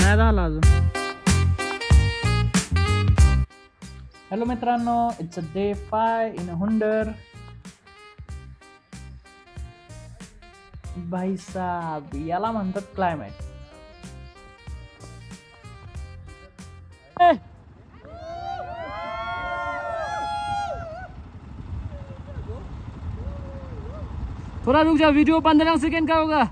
नाही झाला अजून. हॅलो मित्रांनो, it's a day 5 in Hunder. भाई साहब, याला म्हणतात क्लायमॅट. थोड़ा रुक जाओ, वीडियो 15 सेकंड का होगा.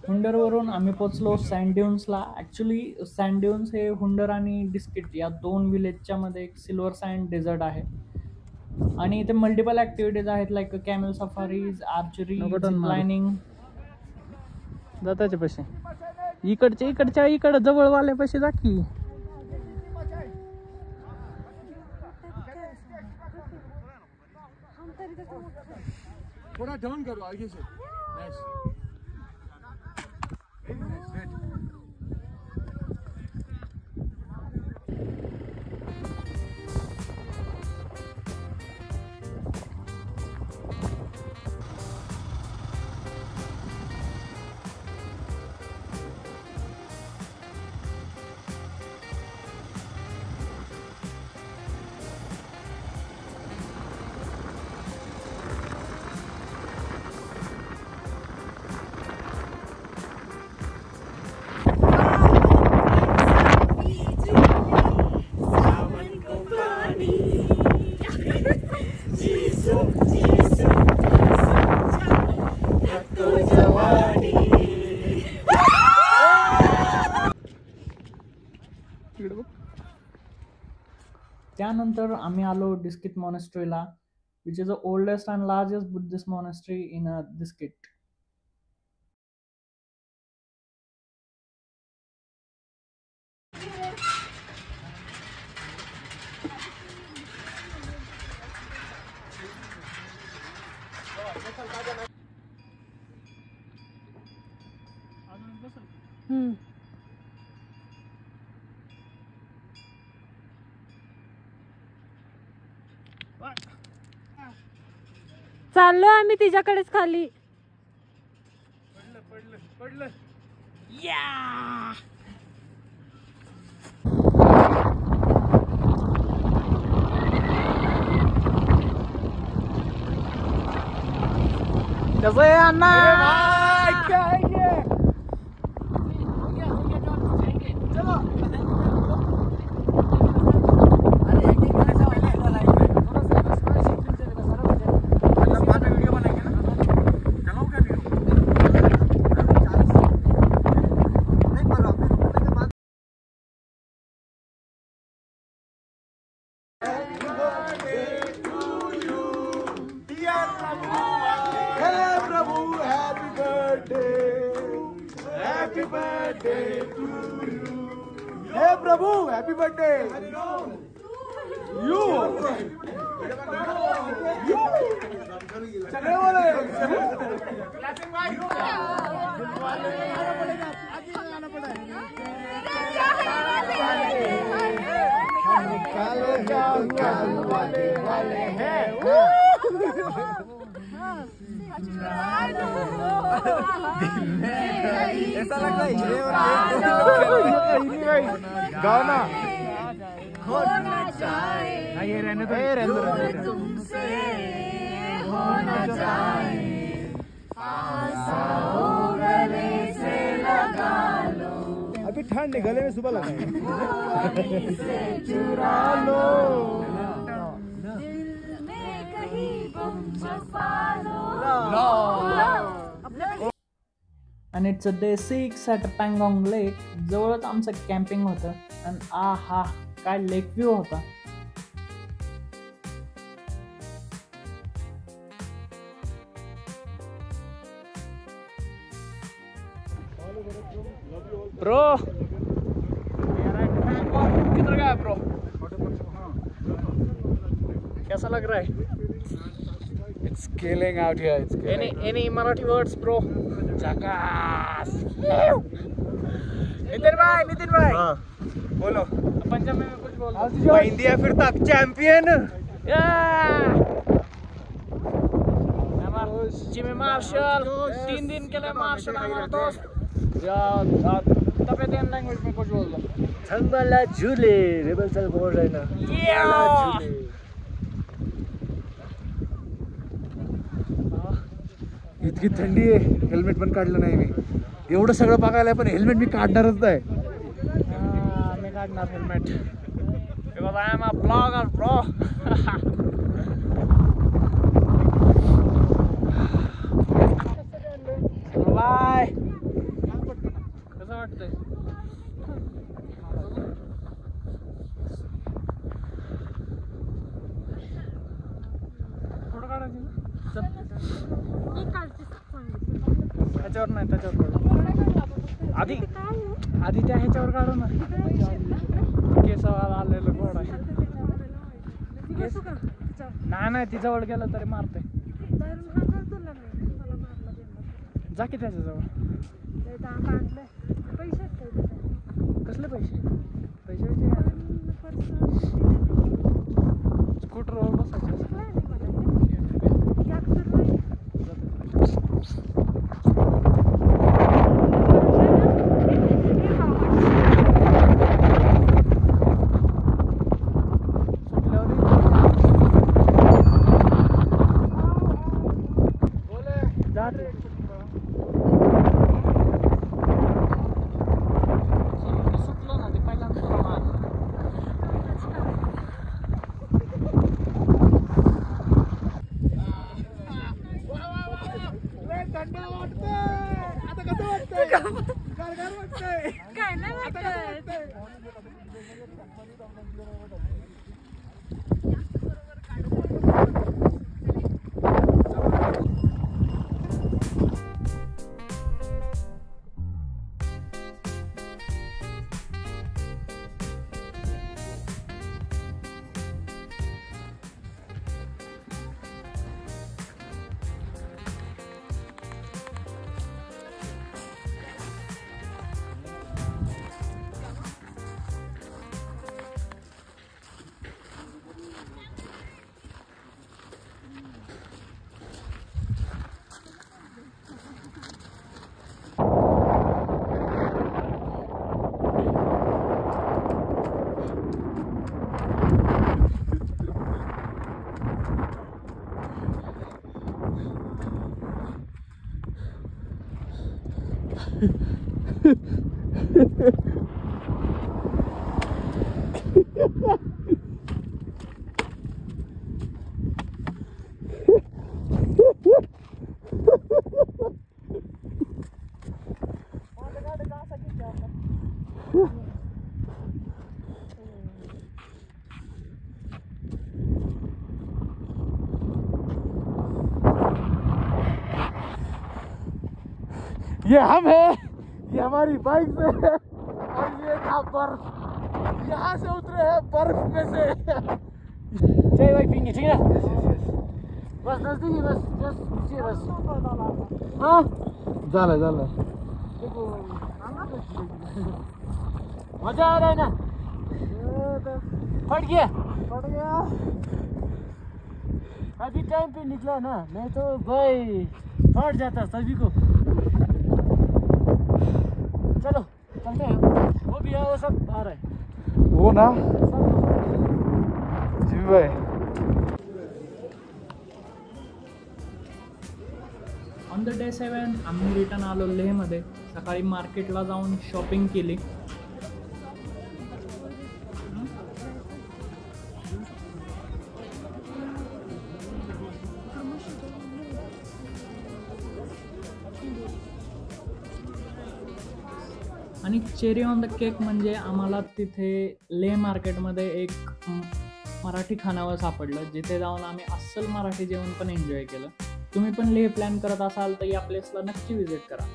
हुंडरवरून आम्ही पोचलो सँड ड्यून्सला. ॲक्च्युली सँड ड्यून्स हे हुंडर आणि डिस्किट या 2 विलेजच्या मध्ये एक सिल्वर सँड डेझर्ट आहे. आणि इथे मल्टिपल ॲक्टिव्हिटीज आहेत, like camel safaris, archery, lining. जाताचे पैसे इकडच्या जवळवाले पैसे जा की. थोड़ा टर्न करो आगे से. नाइस. त्यानंतर आम्ही आलो डिस्किट मॉनेस्ट्रीला, which is the oldest and largest Buddhist monastery in Diskit. चाललो आम्ही तिच्याकडेच खाली. पडलं. या कसं आहे अण्णा? Hey Prabhu, happy birthday! You! चलने वाले! ऐसा लगता है ये गाना होना चाहिए. ये रहने दो, ये रहने दो. तुमसे होना चाहिए. आशा गले से लगा लो. अभी ठंड है, गले में सुबह लगा है। आणि it's a day 6 at Pangong lake. जवळच आमचं कॅम्पिंग होतं आणि हा काय लेक व्ह्यू होता. ब्रो किधर गया ब्रो? कैसा लग रहा है? It's killing out here. It's killing. Any Marathi words bro? Jackass. Nitin भाई हाँ बोलो। पंजाबी में कुछ बोलो. मेहंदी है फिर तक चैंपियन। जिमी मार्शल 3 दिन के लिए मार्शल हमारा दोस्त. तपेदियन लैंग्वेज में कुछ बोल दो. थंगबाला झूले रेबल चल बोल रहे ना। इतकी थंडी आहे, हेल्मेट पण काढलं नाही मी. एवढं सगळं बघायला पण हेल्मेट मी काढणारच नाही. मी काढणार helmet because I am a blogger bro. Bye. कसं वाटतंय? थोडं काढायचं त्याच्यावर नाही, त्याच्यावर आधी त्या ह्याच्यावर काढू ना. केसावर आलेलं गोड आहे. नाही ती जवळ गेलं तरी मारते. जा की त्याच्याजवळ. कसले पैसे? स्कूटरवर बसायचे. काय नाही वाटत. ये हम है, ये हमारी बाइक से है और ये था बर्फ. यहाँ से उतरे हैं बर्फ में से. जय भाई पिंगी ठीक है. बस नजदीक बस बस हाँ झालं मजा आ रहा है ना. फट गया अभी टाइम पे निकला ना, नहीं तो भाई फट जाता सभी को. चलो चलते हैं. वो भी है, वो सब आ रहे हैं. वो ना जी भाई. ऑन द डे 7 आम्ही रिटर्न आलो लेहमध्ये. सकाळी मार्केटला जाऊन शॉपिंग केली. चेरी ऑन द केक म्हणजे आम्हाला तिथे लेह मार्केटमध्ये एक मराठी खानावळ सापडलं, जिथे जाऊन आम्ही अस्सल मराठी जेवण पण एन्जॉय केलं. तुम्ही पण लेह प्लॅन करत असाल तर या प्लेसला नक्की विजिट करा.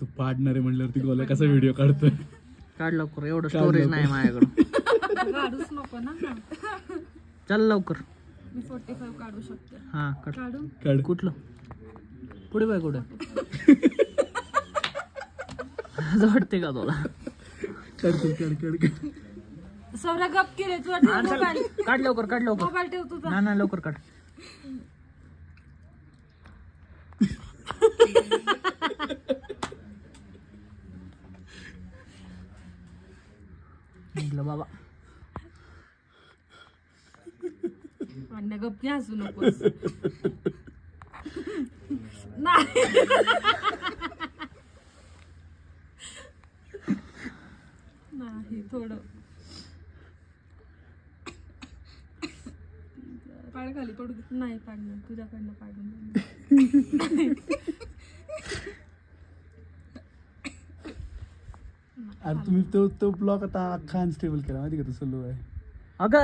तू पार्टनर म्हणल्यावरती गोल्या कसा व्हिडिओ काढतोय. काढ लवकर, एवढं स्टोरेज नाही माझ्याकडं. काढूच नको ना. चल लवकर. मी 45 काढू शकते. हा काढ. काढू. काढ. कुठलं पुढे बाय कुठं वाटते का तुला? सौर्या गप केले तुला ठेव मोबाईल. काढ लवकर, काढ लवकर. मोबाईल ठेव तुझा. ना लवकर काढ. म्हटलं बाबा अन्य गप्पी हसू नकोस. नाही नाही थोडं पाड खाली पडू दे. नाही पाडणार, तुझ्याकडनं पाडून. अरे तुम्ही तो ब्लॉग आता अख्खा अनस्टेबल केला माहिती का? तो सल्लू आहे. अगं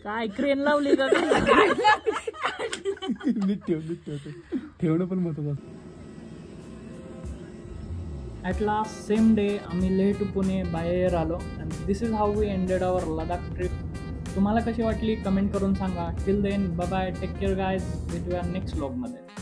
काय क्रेन लावली का? नीट ठेव ठेवणं पण महत्वाचं असतं. ॲट लास्ट सेम डे आम्ही Leh to Pune by air आलो. And this is how we ended our Ladakh trip. तुम्हाला कशी वाटली कमेंट करून सांगा. Till then bye bye, take care guys. भेटूया नेक्स्ट व्लॉगमध्ये.